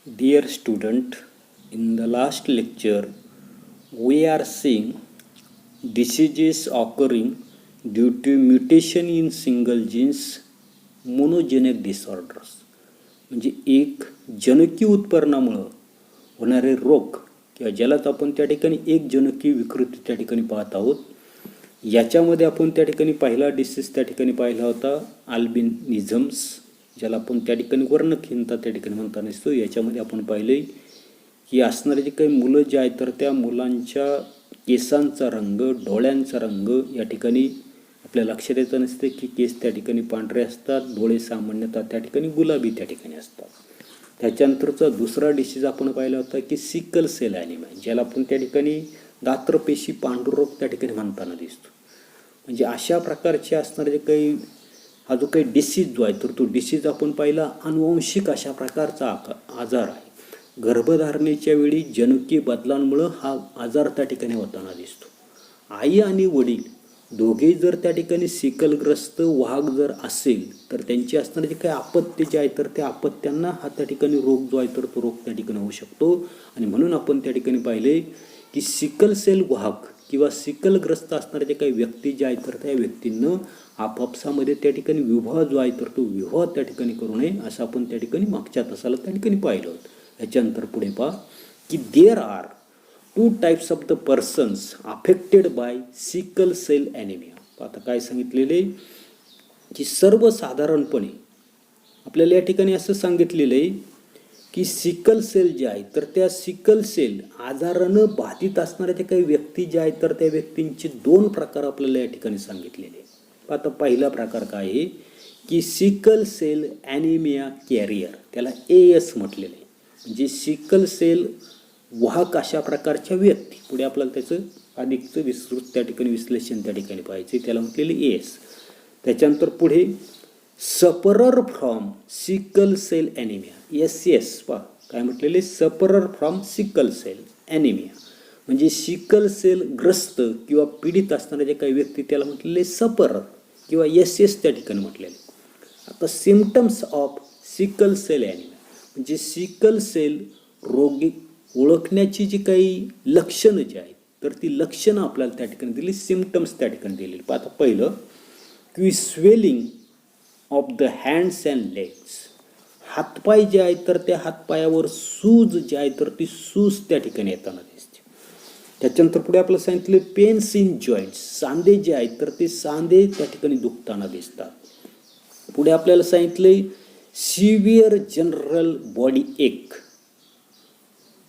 Dear student, in the last lecture, we are seeing diseases occurring due to mutation in single genes, monogenic disorders. म्हणजे एक जनकी उत्पन्नामुळं होणारे रोग किंवा ज्यालाच आपण त्या ठिकाणी एक जनकी विकृती त्या ठिकाणी पाहत आहोत. याच्यामध्ये आपण त्या ठिकाणी पहिला डिसीज त्या ठिकाणी पाहिला होता अल्बिनिझम्स, ज्याला आपण त्या ठिकाणी वर्णहीनता त्या ठिकाणी म्हणता नसतो. याच्यामध्ये आपण पाहिले की असणारे जे काही मुलं जे आहेत तर त्या मुलांच्या केसांचा रंग, डोळ्यांचा रंग या ठिकाणी आपल्या लक्षात येतं नसते की केस त्या ठिकाणी पांढरे असतात, डोळे सामान्यतः त्या ठिकाणी गुलाबी त्या ठिकाणी असतात. त्याच्यानंतरचा दुसरा डिसीज आपण पाहिला होता की सिकल सेल ॲनिमिया, ज्याला आपण त्या ठिकाणी दात्रपेशी पांडुरोग त्या ठिकाणी म्हणताना दिसतो. म्हणजे अशा प्रकारचे असणारे जे काही हा जो काही डिसीज जो आहे तर तो डिसीज आपण पाहिला अनुवंशिक अशा प्रकारचा आजार आहे. गर्भधारणेच्या वेळी जनुकीय बदलांमुळं हा आजार त्या ठिकाणी होताना दिसतो. आई आणि वडील दोघेही जर त्या ठिकाणी सिकलग्रस्त वाहक जर असेल तर त्यांची असणारे जे काही अपत्य जे आहे तर त्या अपत्यांना हा त्या ठिकाणी रोग जो आहे तर तो रोग त्या ठिकाणी होऊ शकतो. आणि म्हणून आपण त्या ठिकाणी पाहिले की सिकल सेल वाहक किंवा सिकलग्रस्त असणारे जे काही व्यक्ती जे आहेत तर त्या व्यक्तींना आपापसामध्ये त्या ठिकाणी विवाह जो आहे तर तो विवाह त्या ठिकाणी करू नये असं आपण त्या ठिकाणी मागच्या तासाला त्या ठिकाणी पाहिलं होतं. याच्यानंतर पुढे पहा की there are 2 types of the persons affected by sickle cell anaemia. आता काय सांगितलेले की सर्वसाधारणपणे आपल्याला या ठिकाणी असं सांगितलेलं आहे की सिकल सेल जे आहे तर त्या सिकल सेल आजारानं बाधित असणाऱ्या जे काही व्यक्ती जे आहेत तर त्या व्यक्तींचे 2 प्रकार आपल्याला या ठिकाणी सांगितलेले. आता पहिला प्रकार काय आहे की सिकल सेल ॲनिमिया कॅरियर, त्याला AS म्हटलेलं आहे. म्हणजे सिकल सेल वाहक अशा प्रकारच्या व्यक्ती. पुढे आपल्याला त्याचं अधिकचं विस्तृत त्या ठिकाणी विश्लेषण त्या ठिकाणी पाहायचे, त्याला म्हटलेले AS. त्याच्यानंतर पुढे sufferer from sickle cell anaemia, SS. पहा काय म्हटलेले, sufferer from sickle cell anaemia म्हणजे सिकल सेल ग्रस्त किंवा पीडित असणारे जे काही व्यक्ती त्याला म्हटलेले सफरर किंवा SS त्या ठिकाणी म्हटलेले. आता symptoms of sickle cell anaemia म्हणजे सिकल सेल रोगी ओळखण्याची जी काही लक्षणं जी आहेत तर ती लक्षणं आपल्याला त्या ठिकाणी दिली, सिम्पटम्स त्या ठिकाणी दिलेली. आता पहिलं की swelling of the hands and legs, हातपाय जे आहेत तर त्या हातपायावर सूज जे आहे तर ती सूज त्या ठिकाणी येताना दिसते. त्याच्यानंतर पुढे आपल्याला सांगितलं पेन्स इन जॉईंट्स, सांधे जे आहेत तर ते सांधे त्या ठिकाणी दुखताना दिसतात. पुढे आपल्याला सांगितले सिव्हिअर जनरल बॉडी एक,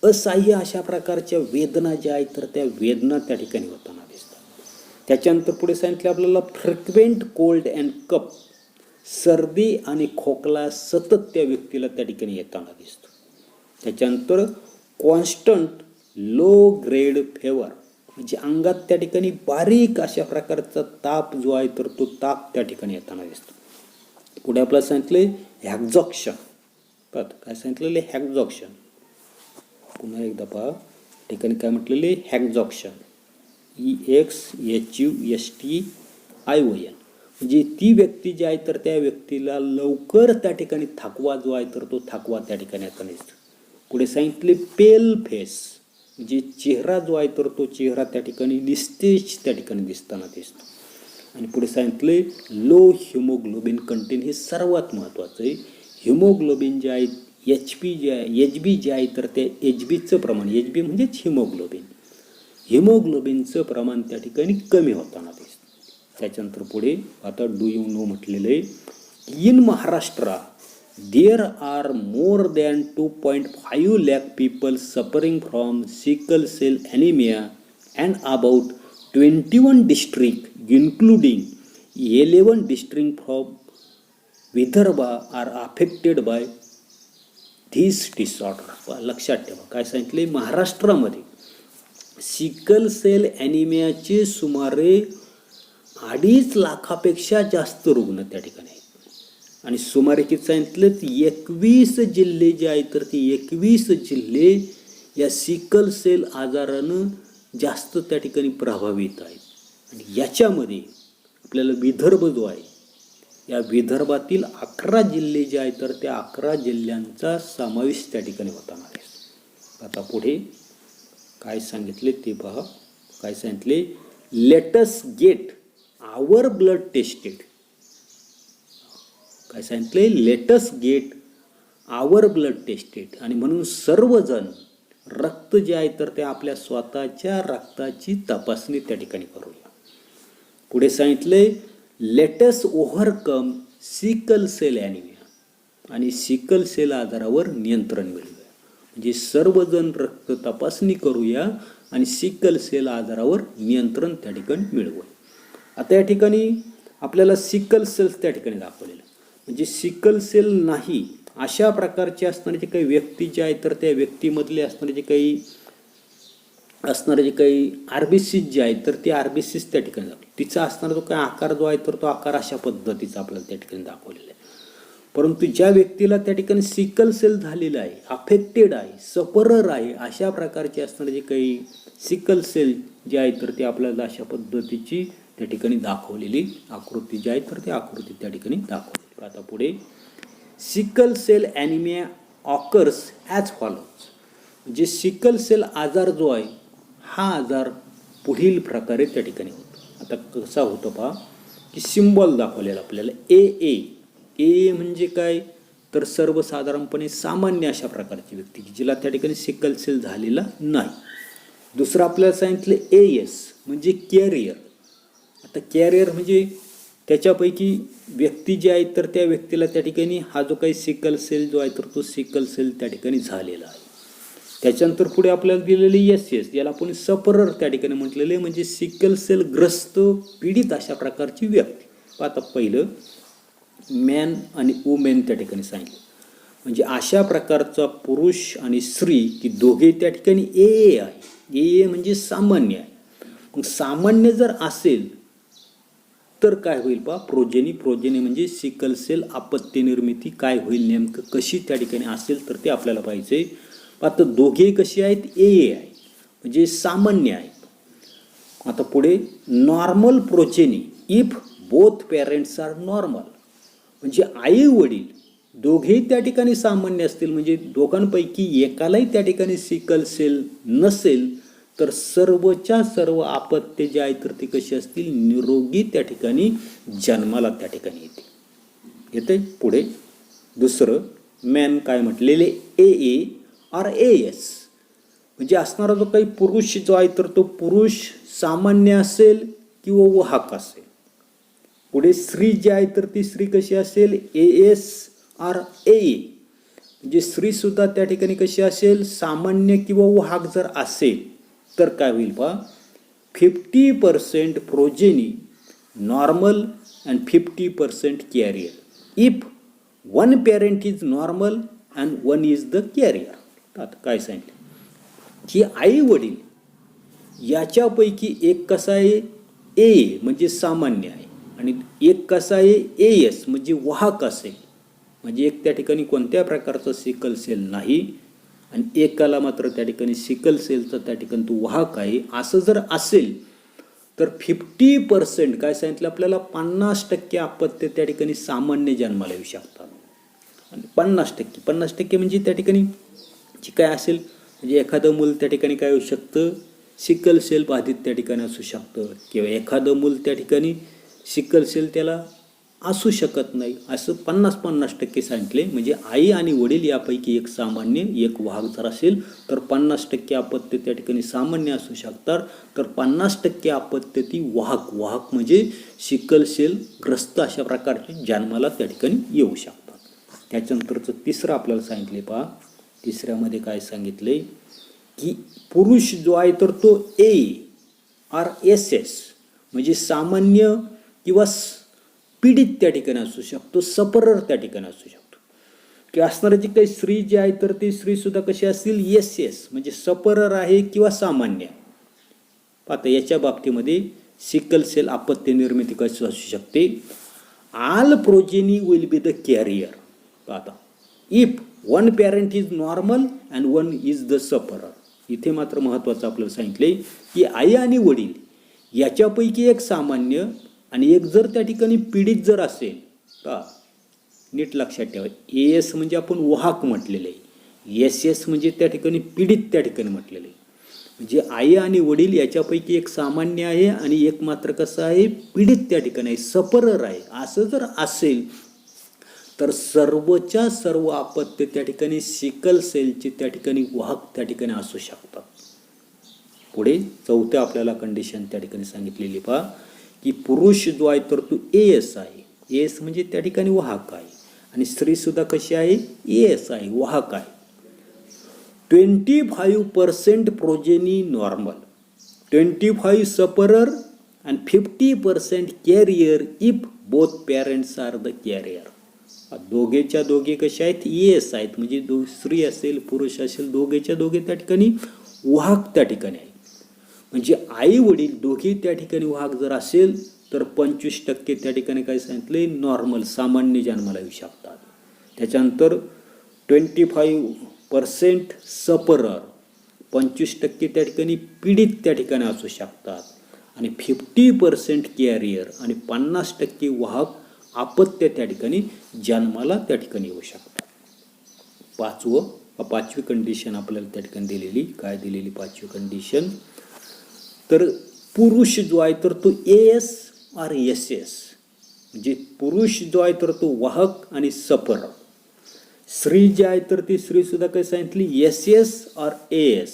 असह्य अशा प्रकारच्या वेदना ज्या आहेत तर त्या वेदना त्या ठिकाणी होताना दिसतात. त्याच्यानंतर पुढे सांगितलं आपल्याला फ्रिक्वेंट कोल्ड अँड कफ, सर्दी आणि खोकला सतत त्या व्यक्तीला त्या ठिकाणी येताना दिसतो. त्याच्यानंतर कॉन्स्टंट लो ग्रेड फेवर म्हणजे अंगात त्या ठिकाणी बारीक अशा प्रकारचा ताप जो आहे तर तो ताप त्या ठिकाणी येताना दिसतो. पुढे आपल्याला सांगितले हॅक्झॉक्शन. काय सांगितलेले हॅक्झॉक्शन, पुन्हा एकदा पहा ठिकाणी काय म्हटलेले हॅक्झॉक्शन, EXHUSTION म्हणजे ती व्यक्ती जी आहे तर त्या व्यक्तीला लवकर त्या ठिकाणी थकवा जो आहे तर तो थकवा त्या ठिकाणी येताना दिसतो. पुढे सांगितले पेल फेस म्हणजे चेहरा जो आहे तर तो चेहरा त्या ठिकाणी निस्तेज त्या ठिकाणी दिसताना दिसतो. आणि पुढे सांगितले लो हिमोग्लोबिन कंटेंट, हे सर्वात महत्त्वाचं आहे. हिमोग्लोबिन जे आहे HB जे आहे तर ते HBचं प्रमाण, HB म्हणजेच हिमोग्लोबिन, हिमोग्लोबिनचं प्रमाण त्या ठिकाणी कमी होताना दिसतं. त्याच्यानंतर पुढे आता डू यू नो म्हटलेलं आहे in Maharashtra there are more than 2.5 lakh people suffering from sickle cell anaemia and about 21 district including 11 district from Vidarbha are affected by this disorder. लक्षात ठेवा काय सांगितले, महाराष्ट्रामध्ये सिकल सेल ॲनिमियाचे सुमारे 2.5 लाखापेक्षा जास्त रुग्ण त्या ठिकाणी आहेत. आणि सुमारे किती सांगितलं 21 जिल्हे जे आहेत तर ते 21 जिल्हे या सिकल सेल आजारानं जास्त त्या ठिकाणी प्रभावित आहेत. आणि याच्यामध्ये आपल्याला विदर्भ जो आहे या विदर्भातील 11 जिल्हे जे आहेत तर त्या 11 जिल्ह्यांचा समावेश त्या ठिकाणी होताना आहे. आता पुढे काय सांगितले ते पहा. काय सांगितले, let us get our blood tested. काय सांगितले, let us get our blood tested. आणि म्हणून सर्वजण रक्त जे आहे तर ते आपल्या स्वतःच्या रक्ताची तपासणी त्या ठिकाणी करूया. पुढे सांगितले, let us overcome sickle cell anaemia. आणि सिकल सेल आजारावर नियंत्रण मिळवूया. म्हणजे सर्वजण रक्त तपासणी करूया आणि सिकल सेल आजारावर नियंत्रण त्या ठिकाणी मिळवूया. आता या ठिकाणी आपल्याला सिकल सेल्स त्या ठिकाणी दाखवलेलं, म्हणजे सिकल सेल नाही अशा प्रकारचे असणारे जे काही व्यक्ती जे आहेत तर त्या व्यक्तीमधले असणारे जे काही आरबीसीस जे आहेत तर ते आरबीसीस त्या ठिकाणी दाखवले. तिचा असणारा जो काही आकार जो आहे तर तो आकार अशा पद्धतीचा आपल्याला त्या ठिकाणी दाखवलेला आहे. परंतु ज्या व्यक्तीला त्या ठिकाणी सिकल सेल झालेला आहे, अफेक्टेड आहे, सफरर आहे, अशा प्रकारचे असणारे जे काही सिकल सेल जे आहेत तर ते आपल्याला अशा पद्धतीची त्या ठिकाणी दाखवलेली आकृती जी आहे तर ती आकृती त्या ठिकाणी दाखवली. आता पुढे sickle cell anaemia occurs as follows. म्हणजे सिकल सेल आजार जो आहे हा आजार पुढील प्रकारे त्या ठिकाणी होतो. आता कसा होतो पहा, की सिम्बॉल दाखवलेला आपल्याला ए म्हणजे काय तर सर्वसाधारणपणे सामान्य अशा प्रकारची व्यक्ती की जिला त्या ठिकाणी सिकल सेल झालेला नाही. दुसरं आपल्याला सांगितलं AS म्हणजे कॅरियर. आता कॅरियर म्हणजे त्याच्यापैकी व्यक्ती जी आहे तर त्या व्यक्तीला त्या ठिकाणी हा जो काही सिकल सेल जो आहे तर तो सिकल सेल त्या ठिकाणी झालेला आहे. त्याच्यानंतर पुढे आपल्याला दिलेले SS याला आपण सफरर त्या ठिकाणी म्हटलेले, म्हणजे सिकल सेल ग्रस्त पीडित अशा प्रकारची व्यक्ती. आता पहिलं मॅन आणि वुमेन त्या ठिकाणी सांगितलं, म्हणजे अशा प्रकारचा पुरुष आणि स्त्री की दोघे त्या ठिकाणी AA आहे. AA म्हणजे सामान्य आहे. मग सामान्य जर असेल तर काय होईल पहा, प्रोजेनी म्हणजे सिकल सेल अपत्य निर्मिती काय होईल नेमकं कशी त्या ठिकाणी असेल तर ते आपल्याला पाहिजे. आता दोघे कशी आहेत, AA आहे म्हणजे सामान्य आहेत. आता पुढे normal progeny if both parents are normal. म्हणजे आई वडील दोघेही त्या ठिकाणी सामान्य असतील, म्हणजे दोघांपैकी एकालाही त्या ठिकाणी सिकल सेल नसेल तर सर्वच्या सर्व अपत्य जे आहे तर ते कशी असतील, निरोगी त्या ठिकाणी जन्माला त्या ठिकाणी येते. पुढे दुसरं मॅन काय म्हटलेले AA और AS. म्हणजे असणारा जो काही पुरुष जो आहे तर तो पुरुष सामान्य असेल किंवा वाहक असेल. पुढे स्त्री जी आहे तर ती स्त्री कशी असेल, AS और AA. म्हणजे स्त्री सुद्धा त्या ठिकाणी कशी असेल, सामान्य किंवा वाहक जर असेल तर काय होईल पहा, 50% progeny normal and 50% carrier if one parent is normal and one is the carrier. आता काय सांगितलं की आई वडील याच्यापैकी एक कसा आहे A म्हणजे सामान्य आहे आणि एक कसा आहे AS म्हणजे वाहक असेल. म्हणजे एक त्या ठिकाणी कोणत्या प्रकारचा सिकल सेल नाही आणि एकाला मात्र त्या ठिकाणी सिकल सेलचा त्या ठिकाणी तो वाहक आहे. असं जर असेल तर 50% काय सांगितलं आपल्याला, 50% अपत्य त्या ठिकाणी सामान्य जन्माला येऊ शकतात. आणि 50% म्हणजे त्या ठिकाणी जी काय असेल, म्हणजे एखादं मूल त्या ठिकाणी काय होऊ शकतं, सिकल सेल बाधित त्या ठिकाणी असू शकतं किंवा एखादं मूल त्या ठिकाणी सिकल सेल त्याला असू शकत नाही. असं 50% सांगितले. म्हणजे आई आणि वडील यापैकी एक सामान्य एक वाहक जर असेल तर 50% अपत्य त्या ठिकाणी सामान्य असू शकतात, तर 50% अपत्य ती वाहक म्हणजे सिकल सेल ग्रस्त अशा प्रकारचे जन्माला त्या ठिकाणी येऊ शकतात. त्याच्यानंतरचं तिसरं आपल्याला सांगितले पहा, तिसऱ्यामध्ये काय सांगितले की पुरुष जो आहे तर तो AA और SS म्हणजे सामान्य किंवा पीडित त्या ठिकाणी असू शकतो, सफरर त्या ठिकाणी असू शकतो. किंवा असणारी जी काही स्त्री जी आहे तर ती स्त्री सुद्धा कशी असतील, SS म्हणजे सफरर आहे किंवा सामान्य. आता याच्या बाबतीमध्ये सिकल सेल अपत्य निर्मिती कशी असू शकते, all progeny will be the carrier. आता if one parent is normal and one is the sufferer. इथे मात्र महत्त्वाचं आपल्याला सांगितले की आई आणि वडील याच्यापैकी एक सामान्य आणि एक जर त्या ठिकाणी पीडित जर असेल का नीट लक्षात ठेवा. AS म्हणजे आपण वाहक म्हटलेलं आहे, SS म्हणजे त्या ठिकाणी पीडित त्या ठिकाणी म्हटलेलं आहे. म्हणजे आई आणि वडील याच्यापैकी एक सामान्य आहे आणि एक मात्र कसं आहे, पीडित त्या ठिकाणी आहे, सफरर आहे. असं जर असेल तर सर्वच्या सर्व अपत्य त्या ठिकाणी सिकल सेलचे त्या ठिकाणी वाहक त्या ठिकाणी असू शकतात. पुढे चौथं आपल्याला कंडिशन त्या ठिकाणी सांगितलेली पहा की पुरुष जो आहे तर तो AS आहे. AS म्हणजे त्या ठिकाणी वाहक आहे आणि स्त्री सुद्धा कशी आहे, AS आहे, वाहक आहे. 25% progeny normal, 25 sufferer and 50% carrier if both parents are the carrier. दोघेच्या दोघे कसे आहेत, AS आहेत. म्हणजे स्त्री असेल पुरुष असेल दोघेच्या दोघे त्या ठिकाणी वाहक त्या ठिकाणी आहे. म्हणजे आई वडील दोघे त्या ठिकाणी वाहक जर असेल तर 25% त्या ठिकाणी काय सांगितले, नॉर्मल सामान्य जन्माला येऊ शकतात. त्याच्यानंतर 25% सफरर, 25% त्या ठिकाणी पीडित त्या ठिकाणी असू शकतात आणि 50% कॅरियर आणि 50% वाहक अपत्य त्या ठिकाणी जन्माला त्या ठिकाणी येऊ शकतात. पाचवी कंडिशन आपल्याला त्या ठिकाणी दिलेली, काय दिलेली पाचवी कंडिशन, तर पुरुष जो आहे तर तो AS और SS म्हणजे पुरुष जो आहे तर तो वाहक आणि सफरर. स्त्री जी आहे तर ती स्त्री सुद्धा काय सांगितली, SS और AS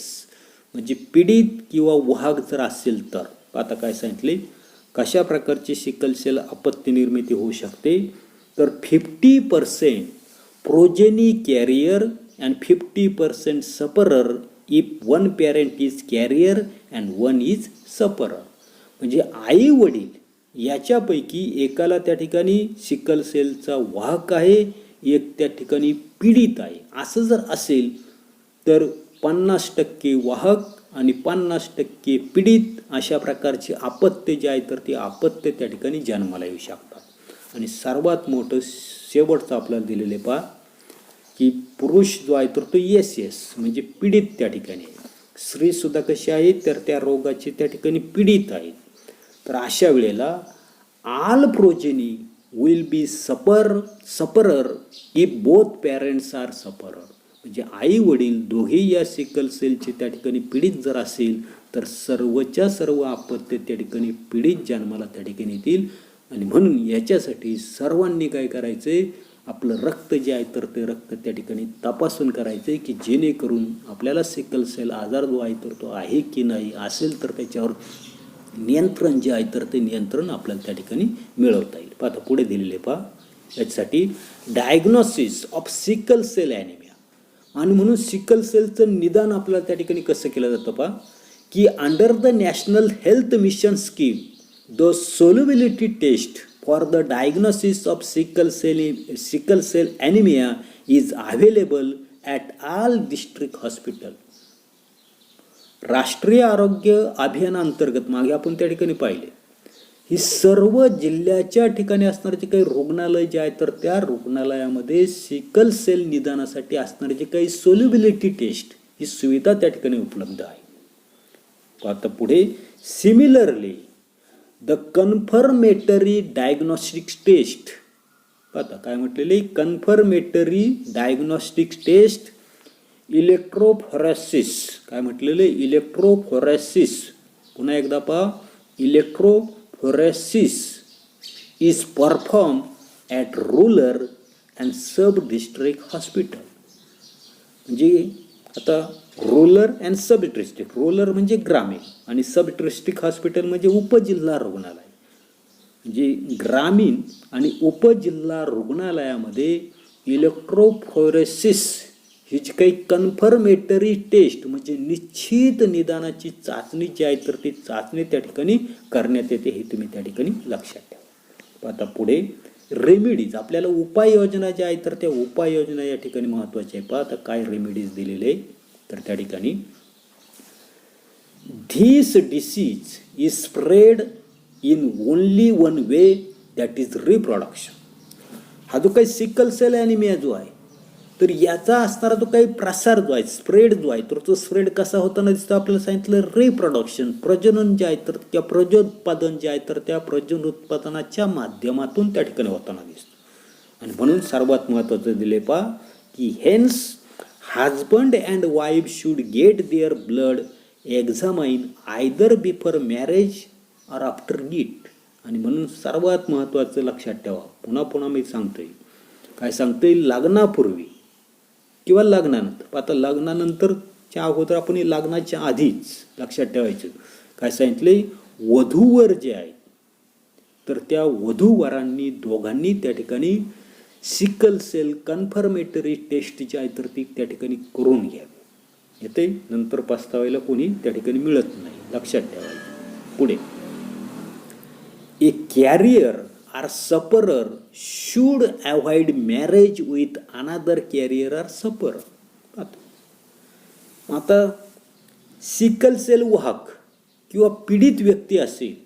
म्हणजे पीडित किंवा वाहक जर असेल तर. आता काय सांगितले, कशा प्रकारची सिकल सेल अपत्य निर्मिती होऊ शकते, तर 50% progeny carrier and 50% sufferer if one parent is carrier and one is sufferer. म्हणजे आई वडील याच्यापैकी एकाला त्या ठिकाणी सिकल सेलचा वाहक आहे, एक त्या ठिकाणी पीडित आहे. असं जर असेल तर 50% वाहक आणि 50% पीडित अशा प्रकारचे अपत्य जे आहे तर ते अपत्य त्या ठिकाणी जन्माला येऊ शकतात. आणि सर्वात मोठं शेवटचं आपल्याला दिलेले पहा की पुरुष जो आहे तर तो SS म्हणजे पीडित त्या ठिकाणी आहे. स्त्री सुद्धा कशी आहे तर त्या रोगाची त्या ठिकाणी पीडित आहेत. तर अशा वेळेला all progeny will be sufferer if both parents are sufferer. म्हणजे आई वडील दोघेही या सिकल सेलचे त्या ठिकाणी पीडित जर असेल तर सर्वच्या सर्व अपत्य त्या ठिकाणी पीडित जन्माला त्या ठिकाणी येतील. आणि म्हणून याच्यासाठी सर्वांनी काय करायचे, आपलं रक्त जे आहे तर ते रक्त त्या ठिकाणी तपासून करायचे की जेणेकरून आपल्याला सिकल सेल आजार जो आहे तर तो आहे की नाही, असेल तर त्याच्यावर नियंत्रण जे आहे तर ते नियंत्रण आपल्याला त्या ठिकाणी मिळवता येईल. आता पुढे दिलेले पहा, याच्यासाठी diagnosis of sickle cell anaemia. आणि म्हणून सिकल सेलचं निदान आपल्याला त्या ठिकाणी कसं केलं जातं पहा की under the national health mission scheme the solubility test for the diagnosis of sickle cell anaemia is available at all district hospital. राष्ट्रीय आरोग्य अभियानाअंतर्गत मागे आपण त्या ठिकाणी पाहिले, ही सर्व जिल्ह्याच्या ठिकाणी असणारे जे काही रुग्णालय जे आहे तर त्या रुग्णालयामध्ये सिकल सेल निदानासाठी असणारे जे काही सोल्युबिलिटी टेस्ट ही सुविधा त्या ठिकाणी उपलब्ध आहे. आता पुढे similarly the confirmatory diagnostic test. आता काय म्हटलेले, कन्फर्मेटरी डायग्नोस्टिक टेस्ट इलेक्ट्रोफोरेसिस. काय म्हटलेले, इलेक्ट्रोफोरेसिस. पुन्हा एकदा पहा, electrophoresis is perform at rural and sub district hospital. म्हणजे आता rural and sub district, rural म्हणजे ग्रामीण आणि सब डिस्ट्रिक्ट हॉस्पिटल म्हणजे उपजिल्हा रुग्णालय. म्हणजे ग्रामीण आणि उपजिल्हा रुग्णालयामध्ये इलेक्ट्रोफोरेसिस ही जी काही कन्फर्मेटरी टेस्ट म्हणजे निश्चित निदानाची चाचणी जी आहे तर ती चाचणी त्या ठिकाणी करण्यात येते, हे तुम्ही त्या ठिकाणी लक्षात ठेवा. आता पुढे रेमेडीज, आपल्याला उपाययोजना ज्या आहेत तर त्या उपाययोजना या ठिकाणी महत्त्वाच्या आहे. पहा आता काय रेमेडीज दिलेले तर त्या ठिकाणी this disease is spread in only one way that is reproduction. हा जो काही सिकल सेल ॲनिमिया जो आहे तर याचा असणारा जो काही प्रसार जो आहे, स्प्रेड जो आहे तर तो स्प्रेड कसा होताना दिसतो, आपल्याला सांगितलं रिप्रोडक्शन, प्रजनन जे आहे तर त्या प्रजोत्पादन जे आहे तर त्या प्रजन उत्पादनाच्या माध्यमातून त्या ठिकाणी होताना दिसतो. आणि म्हणून सर्वात महत्त्वाचं दिले की hence husband and wife should get their blood examine either before marriage or after नीट. आणि म्हणून सर्वात महत्त्वाचं लक्षात ठेवा, पुन्हा पुन्हा मी सांगतोय, काय सांगतोय, लग्नापूर्वी किंवा लग्नानंतर. आता लग्नानंतरच्या अगोदर आपण लग्नाच्या आधीच लक्षात ठेवायचं, काय सांगितले, वधूवर जे आहे तर त्या वधूवरांनी दोघांनी त्या ठिकाणी सिकल सेल कन्फर्मेटरी टेस्ट जी आहे तर ती त्या ठिकाणी करून घ्यावी. येते नंतर पस्तावायला कोणी त्या ठिकाणी मिळत नाही, लक्षात ठेवायचं. पुढे, a carrier or sufferer should avoid marriage with another carrier or sufferer. आता सिकल सेल वाहक किंवा पीडित व्यक्ती असेल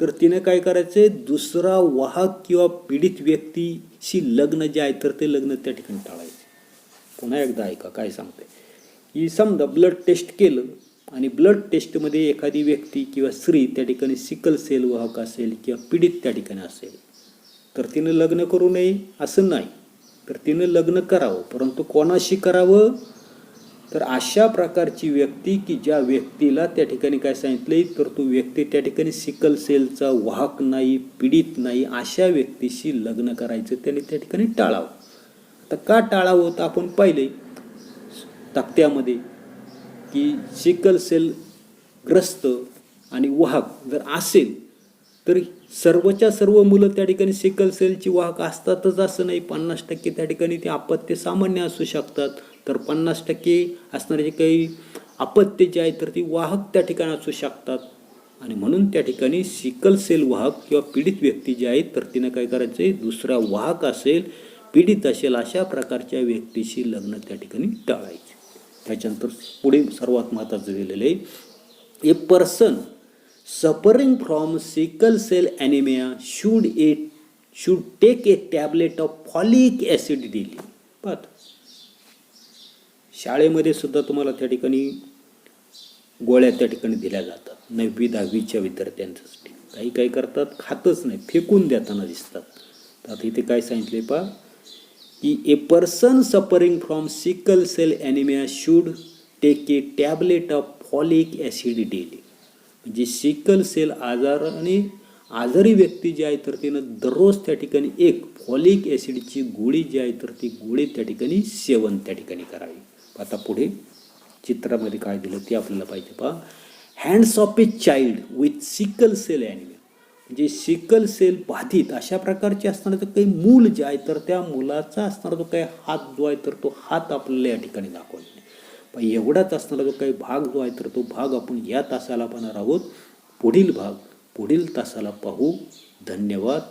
तर तिने काय करायचं, दुसरा वाहक किंवा पीडित व्यक्तीशी लग्न जे आहे तर ते लग्न त्या ठिकाणी टाळायचे. पुन्हा एकदा ऐका काय सांगते, की समजा ब्लड टेस्ट केलं आणि ब्लड टेस्टमध्ये एखादी व्यक्ती किंवा स्त्री त्या ठिकाणी सिकल सेल वाहक असेल किंवा पीडित त्या ठिकाणी असेल तर तिनं लग्न करू नये असं नाही, तर तिनं लग्न करावं. परंतु कोणाशी करावं, तर अशा प्रकारची व्यक्ती की ज्या व्यक्तीला त्या ठिकाणी काय सांगितले, तर तो व्यक्ती त्या ठिकाणी सिकल सेलचा वाहक नाही, पीडित नाही, अशा व्यक्तीशी लग्न करायचं त्याने त्या ठिकाणी टाळावं. आता का टाळावं तर आपण पाहिले तक्त्यामध्ये की सिकल सेल ग्रस्त आणि वाहक जर असेल तर सर्वच्या सर्व मुलं त्या ठिकाणी सिकल सेलची वाहक असतातच असं नाही. 50% त्या ठिकाणी ते अपत्य सामान्य असू शकतात, तर 50% असणारे जे काही अपत्य जे आहे तर ती वाहक त्या ठिकाणी असू शकतात. आणि म्हणून त्या ठिकाणी सिकल सेल वाहक किंवा पीडित व्यक्ती जे आहेत तर तिनं काय करायचं आहे, दुसरा वाहक असेल, पीडित असेल अशा प्रकारच्या व्यक्तीशी लग्न त्या ठिकाणी टाळायचे. त्याच्यानंतर पुढे सर्वात महत्त्वाचं दिलेलं आहे, a person suffering from sickle cell anaemia should take a tablet of folic acid daily. पाहतो शाळेमध्ये सुद्धा तुम्हाला त्या ठिकाणी गोळ्या त्या ठिकाणी दिल्या जातात 9वी 10वीच्या विद्यार्थ्यांसाठी. काही काही करतात खातच नाही, फेकून देताना दिसतात. तर आता इथे काय सांगितले की a person suffering from sickle cell anaemia should take a tablet of folic acid daily. म्हणजे सिकल सेल आजाराने आजारी व्यक्ती जी आहे तर तिनं दररोज त्या ठिकाणी एक फॉलिक ॲसिडची गोळी जी आहे तर ती गोळी त्या ठिकाणी सेवन त्या ठिकाणी करावी. आता पुढे चित्रामध्ये काय दिलं ते आपल्याला पाहिजे hands of a child with sickle cell anaemia. म्हणजे सिकल सेल बाधित अशा प्रकारचे असणारं तर काही मूल जे आहे तर त्या मुलाचा असणारा जो काही हात जो आहे तर तो हात आपल्याला या ठिकाणी दाखवला पण एवढाच असणारा जो काही भाग जो आहे तर तो भाग आपण या तासाला पाहणार आहोत. पुढील भाग पुढील तासाला पाहू. धन्यवाद.